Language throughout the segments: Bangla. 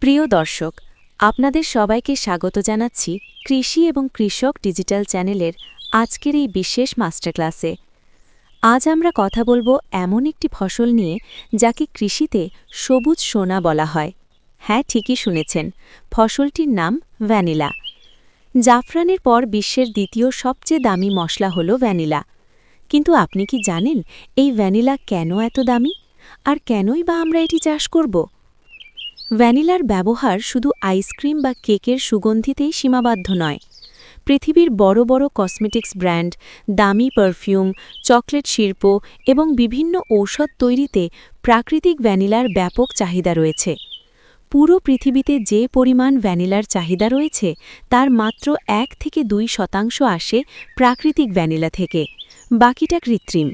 প্রিয় দর্শক, আপনাদের সবাইকে স্বাগত জানাচ্ছি কৃষি এবং কৃষক ডিজিটাল চ্যানেলের আজকের এই বিশেষ মাস্টার ক্লাসে। আজ আমরা কথা বলবো এমন একটি ফসল নিয়ে যাকে কৃষিতে সবুজ সোনা বলা হয়। হ্যাঁ, ঠিকই শুনেছেন, ফসলটির নাম ভ্যানিলা। জাফরানের পর বিশ্বের দ্বিতীয় সবচেয়ে দামি মশলা হল ভ্যানিলা। কিন্তু আপনি কি জানেন এই ভ্যানিলা কেন এত দামি, আর কেনই বা আমরা এটি চাষ করব? ভ্যানিলার ব্যবহার শুধু আইসক্রিম বা কেকের সুগন্ধিতেই সীমাবদ্ধ নয়। পৃথিবীর বড় বড় কসমেটিক্স ব্র্যান্ড, দামি পারফিউম, চকলেট শিল্প এবং বিভিন্ন ঔষধ তৈরিতে প্রাকৃতিক ভ্যানিলার ব্যাপক চাহিদা রয়েছে। পুরো পৃথিবীতে যে পরিমাণ ভ্যানিলার চাহিদা রয়েছে তার মাত্র 1-2% আসে প্রাকৃতিক ভ্যানিলা থেকে, বাকিটা কৃত্রিম।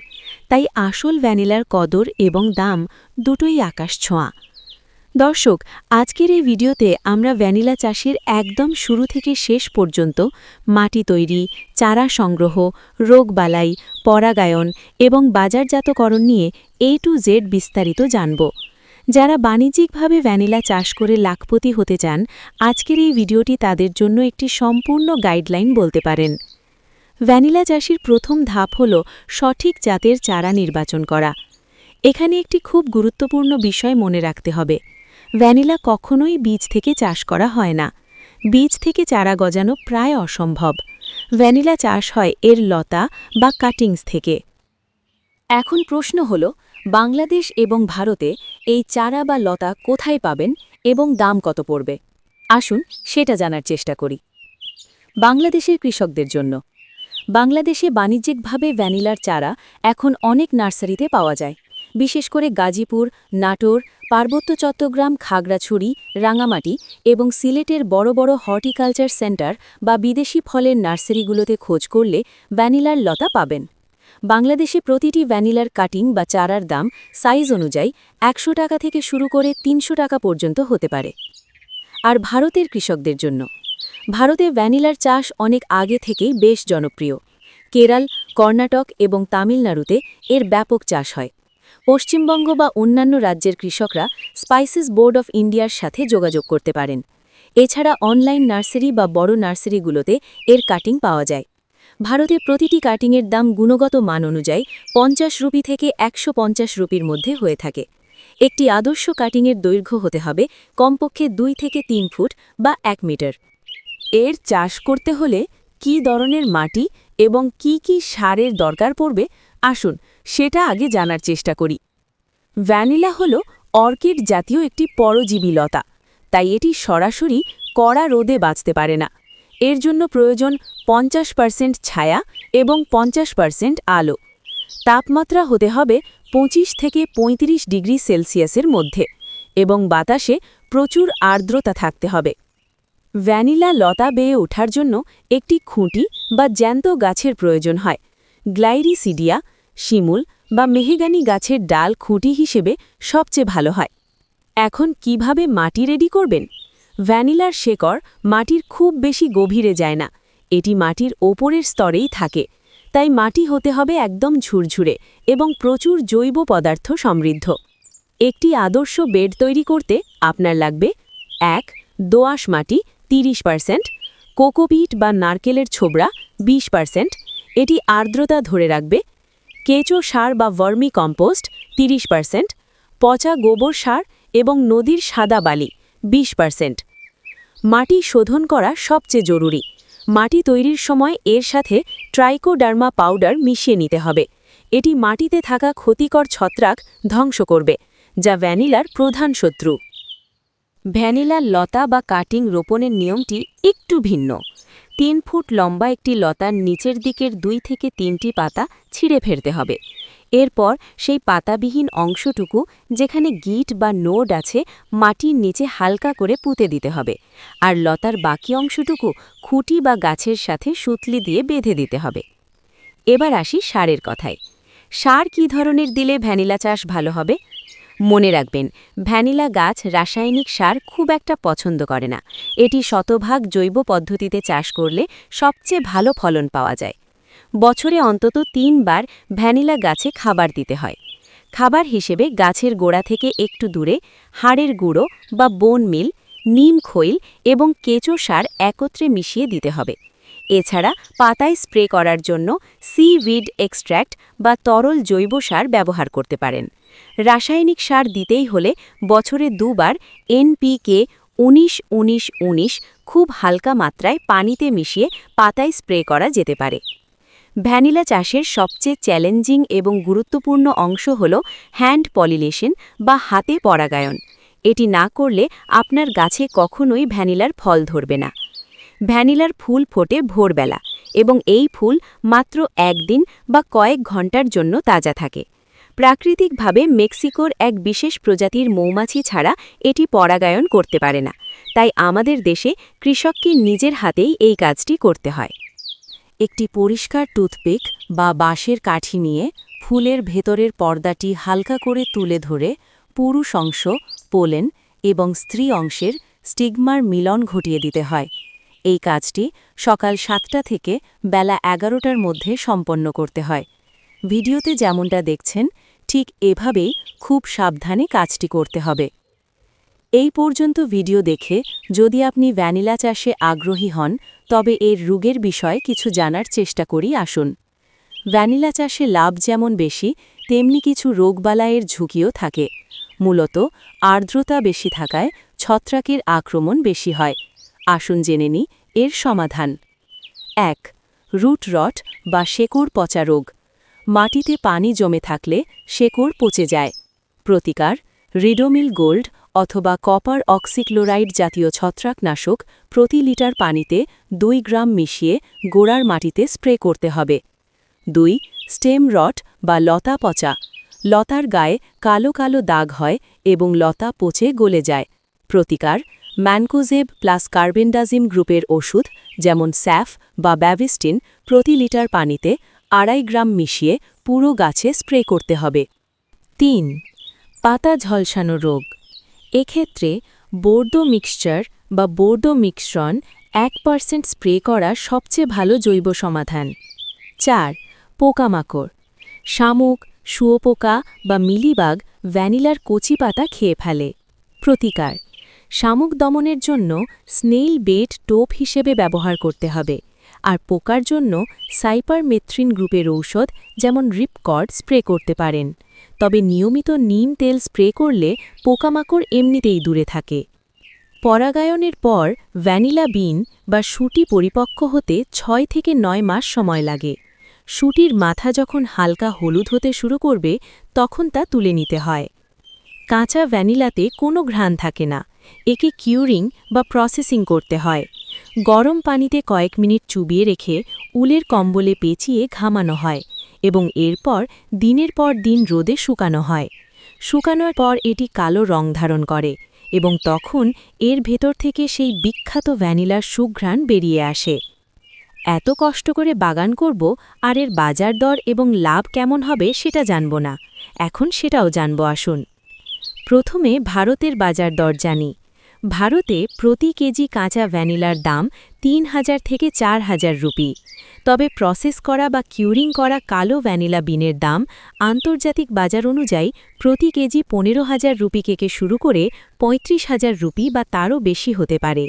তাই আসল ভ্যানিলার কদর এবং দাম দুটোই আকাশছোঁয়া। দর্শক, আজকের এই ভিডিওতে আমরা ভ্যানিলা চাষের একদম শুরু থেকে শেষ পর্যন্ত মাটি তৈরি, চারা সংগ্রহ, রোগবালাই, পরাগায়ন এবং বাজারজাতকরণ নিয়ে A to Z বিস্তারিত জানব। যারা বাণিজ্যিকভাবে ভ্যানিলা চাষ করে লাখপতি হতে চান, আজকের এই ভিডিওটি তাদের জন্য একটি সম্পূর্ণ গাইডলাইন বলতে পারেন। ভ্যানিলা চাষের প্রথম ধাপ হল সঠিক জাতের চারা নির্বাচন করা। এখানে একটি খুব গুরুত্বপূর্ণ বিষয় মনে রাখতে হবে। ভ্যানিলা কখনোই বীজ থেকে চাষ করা হয় না। বীজ থেকে চারা গজানো প্রায় অসম্ভব। ভ্যানিলা চাষ হয় এর লতা বা কাটিংস থেকে। এখন প্রশ্ন হল, বাংলাদেশ এবং ভারতে এই চারা বা লতা কোথায় পাবেন এবং দাম কত পড়বে? আসুন সেটা জানার চেষ্টা করি। বাংলাদেশের কৃষকদের জন্য। বাংলাদেশে বাণিজ্যিকভাবে ভ্যানিলার চারা এখন অনেক নার্সারিতে পাওয়া যায়, বিশেষ করে গাজীপুর, নাটোর, পার্বত্য চট্টগ্রাম, খাগড়াছড়ি, রাঙামাটি এবং সিলেটের বড় বড় হর্টিকালচার সেন্টার বা বিদেশি ফলের নার্সারিগুলোতে খোঁজ করলে ভ্যানিলার লতা পাবেন। বাংলাদেশে প্রতিটি ভ্যানিলার কাটিং বা চারার দাম সাইজ অনুযায়ী 100 টাকা থেকে শুরু করে 300 টাকা পর্যন্ত হতে পারে। আর ভারতের কৃষকদের জন্য। ভারতে ভ্যানিলার চাষ অনেক আগে থেকেই বেশ জনপ্রিয়। কেরল, কর্ণাটক এবং তামিলনাড়ুতে এর ব্যাপক চাষ হয়। পশ্চিমবঙ্গ বা অন্যান্য রাজ্যের কৃষকরা স্পাইসেস বোর্ড অফ ইন্ডিয়ার সাথে যোগাযোগ করতে পারেন। এছাড়া অনলাইন নার্সারি বা বড় নার্সারিগুলোতে এর কাটিং পাওয়া যায়। ভারতে প্রতিটি কাটিংয়ের দাম গুণগত মান অনুযায়ী 50 রুপি থেকে 150 রুপির মধ্যে হয়ে থাকে। একটি আদর্শ কাটিংয়ের দৈর্ঘ্য হতে হবে কমপক্ষে 2 থেকে 3 ফুট বা 1 মিটার। এর চাষ করতে হলে কী ধরনের মাটি এবং কি সারের দরকার পড়বে, আসুন সেটা আগে জানার চেষ্টা করি। ভ্যানিলা হল অর্কিড জাতীয় একটি পরজীবী লতা, তাই এটি সরাসরি কড়া রোদে বাঁচতে পারে না। এর জন্য প্রয়োজন 50% ছায়া এবং 50% আলো। তাপমাত্রা হতে হবে 25 থেকে 35 ডিগ্রি সেলসিয়াসের মধ্যে এবং বাতাসে প্রচুর আর্দ্রতা থাকতে হবে। ভ্যানিলা লতা বেয়ে ওঠার জন্য একটি খুঁটি বা জ্যান্ত গাছের প্রয়োজন হয়। গ্লাইরিসিডিয়া, শিমুল বা মেহগানি গাছের ডাল খুঁটি হিসেবে সবচেয়ে ভালো হয়। এখন কিভাবে মাটি রেডি করবেন? ভ্যানিলার শেকড় মাটির খুব বেশি গভীরে যায় না, এটি মাটির ওপরের স্তরেই থাকে। তাই মাটি হতে হবে একদম ঝুরঝুরে এবং প্রচুর জৈব পদার্থ সমৃদ্ধ। একটি আদর্শ বেড তৈরি করতে আপনার লাগবে 1. দোআঁশ মাটি 30%, কোকোপিট বা নারকেলের ছোবড়া 20%, এটি আর্দ্রতা ধরে রাখবে। কেঁচো সার বা ভার্মি কম্পোস্ট 30%, পচা গোবর সার এবং নদীর সাদা বালি 20%। মাটি শোধন করা সবচেয়ে জরুরি। মাটি তৈরির সময় এর সাথে ট্রাইকোডার্মা পাউডার মিশিয়ে নিতে হবে। এটি মাটিতে থাকা ক্ষতিকর ছত্রাক ধ্বংস করবে, যা ভ্যানিলার প্রধান শত্রু। ভ্যানিলার লতা বা কাটিং রোপণের নিয়মটি একটু ভিন্ন। 3 ফুট লম্বা একটি লতার নিচের দিকের 2 থেকে 3টি পাতা ছিঁড়ে ফেলতে হবে। এরপর সেই পাতাবিহীন অংশটুকু, যেখানে গিট বা নোড আছে, মাটির নিচে হালকা করে পুঁতে দিতে হবে। আর লতার বাকি অংশটুকু খুঁটি বা গাছের সাথে সুতলি দিয়ে বেঁধে দিতে হবে। এবার আসি সারের কথায়। সার কী ধরনের দিলে ভ্যানিলা চাষ ভালো হবে? মনে রাখবেন, ভ্যানিলা গাছ রাসায়নিক সার খুব একটা পছন্দ করে না। এটি শতভাগ জৈব পদ্ধতিতে চাষ করলে সবচেয়ে ভালো ফলন পাওয়া যায়। বছরে অন্তত 3 বার ভ্যানিলা গাছে খাবার দিতে হয়। খাবার হিসেবে গাছের গোড়া থেকে একটু দূরে হাড়ের গুঁড়ো বা বোন মিল, নিম খৈল এবং কেঁচো সার একত্রে মিশিয়ে দিতে হবে। এছাড়া পাতায় স্প্রে করার জন্য সিউইড এক্সট্র্যাক্ট বা তরল জৈব সার ব্যবহার করতে পারেন। রাসায়নিক সার দিতেই হলে বছরে দুবার এনপিকে ১৯-১৯-১৯ খুব হালকা মাত্রায় পানিতে মিশিয়ে পাতায় স্প্রে করা যেতে পারে। ভ্যানিলা চাষের সবচেয়ে চ্যালেঞ্জিং এবং গুরুত্বপূর্ণ অংশ হল হ্যান্ড পলিনেশন বা হাতে পরাগায়ন। এটি না করলে আপনার গাছে কখনোই ভ্যানিলার ফল ধরবে না। ভ্যানিলার ফুল ফোটে ভোরবেলা এবং এই ফুল মাত্র একদিন বা কয়েক ঘন্টার জন্য তাজা থাকে। প্রাকৃতিকভাবে মেক্সিকোর এক বিশেষ প্রজাতির মৌমাছি ছাড়া এটি পরাগায়ন করতে পারে না, তাই আমাদের দেশে কৃষককে নিজের হাতেই এই কাজটি করতে হয়। একটি পরিষ্কার টুথপিক বা বাঁশের কাঠি নিয়ে ফুলের ভেতরের পর্দাটি হালকা করে তুলে ধরে পুরুষ অংশ, পোলেন এবং স্ত্রী অংশের স্টিগমার মিলন ঘটিয়ে দিতে হয়। এই কাজটি সকাল ৭টা থেকে বেলা ১১টার মধ্যে সম্পন্ন করতে হয়। ভিডিওতে যেমনটা দেখছেন ঠিক এভাবেই খুব সাবধানে কাজটি করতে হবে। এই পর্যন্ত ভিডিও দেখে যদি আপনি ভ্যানিলা চাষে আগ্রহী হন তবে এর রোগের বিষয়ে কিছু জানার চেষ্টা করি আসুন। ভ্যানিলা চাষে লাভ যেমন বেশি তেমনি কিছু রোগবালাইয়ের ঝুঁকিও থাকে। মূলত আর্দ্রতা বেশি থাকায় ছত্রাকের আক্রমণ বেশি হয়। আসুন জেনে নিই এর সমাধান। ১. রুট রট বা শেকড় পচা রোগ। মাটিতে পানি জমে থাকলে শেকড় পচে যায়। প্রতিকার: রিডোমিল গোল্ড অথবা কপার অক্সিক্লোরাইড জাতীয় ছত্রাকনাশক প্রতি লিটার পানিতে ২ গ্রাম মিশিয়ে গোড়ার মাটিতে স্প্রে করতে হবে। ২. স্টেম রট বা লতা পচা। লতার গায়ে কালো কালো দাগ হয় এবং লতা পচে গলে যায়। প্রতিকার: ম্যানকোজেব প্লাস কার্বেন্ডাজিম গ্রুপের ওষুধ যেমন স্যাফ বা ব্যাভিস্টিন প্রতি লিটার পানিতে ২.৫ গ্রাম মিশিয়ে পুরো গাছে স্প্রে করতে হবে। ৩. পাতা ঝলসানো রোগ। এক্ষেত্রে বোর্ডো মিক্সচার বা বোর্ডো মিক্সরন ১% স্প্রে করা সবচেয়ে ভালো জৈব সমাধান। ৪. পোকামাকড়। শামুক, শুঁয়োপোকা বা মিলিবাগ ভ্যানিলার কচি পাতা খেয়ে ফেলে। প্রতিকার: শামুক দমনের জন্য স্নেইল বেট টোপ হিসেবে ব্যবহার করতে হবে, আর পোকার জন্য সাইপারমেথ্রিন গ্রুপের ঔষধ যেমন রিপকর্ড স্প্রে করতে পারেন। তবে নিয়মিত নিম তেল স্প্রে করলে পোকামাকড় এমনিতেই দূরে থাকে। পরাগায়নের পর ভ্যানিলা বিন বা শুঁটি পরিপক্ক হতে ৬ থেকে ৯ মাস সময় লাগে। শুঁটির মাথা যখন হালকা হলুদ হতে শুরু করবে তখন তা তুলে নিতে হয়। কাঁচা ভ্যানিলাতে কোনো ঘ্রাণ থাকে না, একে কিউরিং বা প্রসেসিং করতে হয়। গরম পানিতে কয়েক মিনিট চুবিয়ে রেখে উলের কম্বলে পেঁচিয়ে ঘামানো হয় এবং এরপর দিনের পর দিন রোদে শুকানো হয়। শুকানোর পর এটি কালো রং ধারণ করে এবং তখন এর ভেতর থেকে সেই বিখ্যাত ভ্যানিলার সুঘ্রাণ বেরিয়ে আসে। এত কষ্ট করে বাগান করব আর এর বাজার দর এবং লাভ কেমন হবে সেটা জানব না, এখন সেটাও জানব আসুন। প্রথমে ভারতের বাজার দর জানি। ভারতে প্রতি কেজি কাঁচা ভ্যানিলার দাম ৩,০০০ থেকে ৪,০০০ রুপি। তবে প্রসেস করা বা কিউরিং করা কালো ভ্যানিলা বিনের দাম আন্তর্জাতিক বাজার অনুযায়ী প্রতি কেজি ১৫,০০০ রুপি থেকে শুরু করে ৩৫,০০০ রুপি বা তারও বেশি হতে পারে।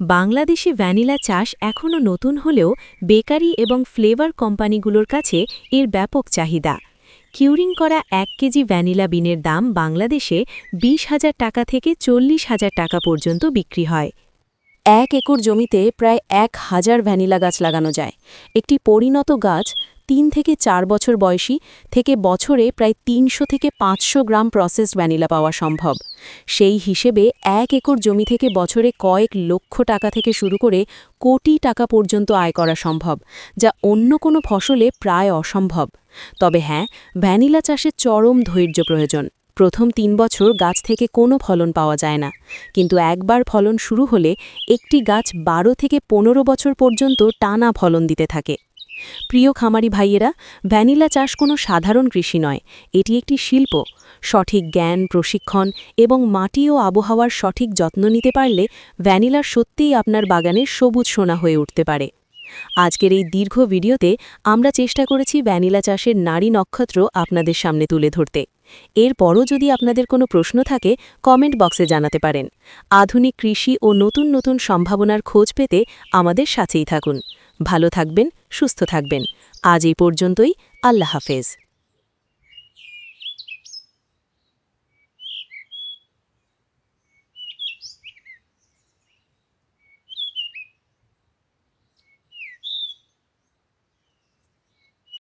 বাংলাদেশে ভ্যানিলা চাষ এখনও নতুন হলেও বেকারি এবং ফ্লেভার কোম্পানিগুলোর কাছে এর ব্যাপক চাহিদা। কিউরিং করা ১ কেজি ভ্যানিলা বিনের দাম বাংলাদেশে ২০,০০০ টাকা থেকে ৪০,০০০ টাকা পর্যন্ত বিক্রি হয়। ১ একর জমিতে প্রায় ১,০০০ ভ্যানিলা গাছ লাগানো যায়। একটি পরিণত গাছ ৩ থেকে ৪ বছর বয়সী থেকে বছরে প্রায় ৩০০ থেকে ৫০০ গ্রাম প্রসেসড ভ্যানিলা পাওয়া সম্ভব। সেই হিসেবে ১ একর জমি থেকে বছরে কয়েক লক্ষ টাকা থেকে শুরু করে কোটি টাকা পর্যন্ত আয় করা সম্ভব, যা অন্য কোনো ফসলে প্রায় অসম্ভব। তবে হ্যাঁ, ভ্যানিলা চাষে চরম ধৈর্য প্রয়োজন। প্রথম ৩ বছর গাছ থেকে কোনো ফলন পাওয়া যায় না, কিন্তু একবার ফলন শুরু হলে একটি গাছ ১২ থেকে ১৫ বছর পর্যন্ত টানা ফলন দিতে থাকে। প্রিয় খামারি ভাইয়েরা, ভ্যানিলা চাষ কোনো সাধারণ কৃষি নয়, এটি একটি শিল্প। সঠিক জ্ঞান, প্রশিক্ষণ এবং মাটি ও আবহাওয়ার সঠিক যত্ন নিতে পারলে ভ্যানিলা সত্যিই আপনার বাগানের সবুজ সোনা হয়ে উঠতে পারে। আজকের এই দীর্ঘ ভিডিওতে আমরা চেষ্টা করেছি ভ্যানিলা চাষের নারী নক্ষত্র আপনাদের সামনে তুলে ধরতে। এরপরও যদি আপনাদের কোনো প্রশ্ন থাকে কমেন্ট বক্সে জানাতে পারেন। আধুনিক কৃষি ও নতুন নতুন সম্ভাবনার খোঁজ পেতে আমাদের সাথেই থাকুন। ভালো থাকবেন, সুস্থ থাকবেন। আজ এই পর্যন্তই। আল্লাহ হাফেজ।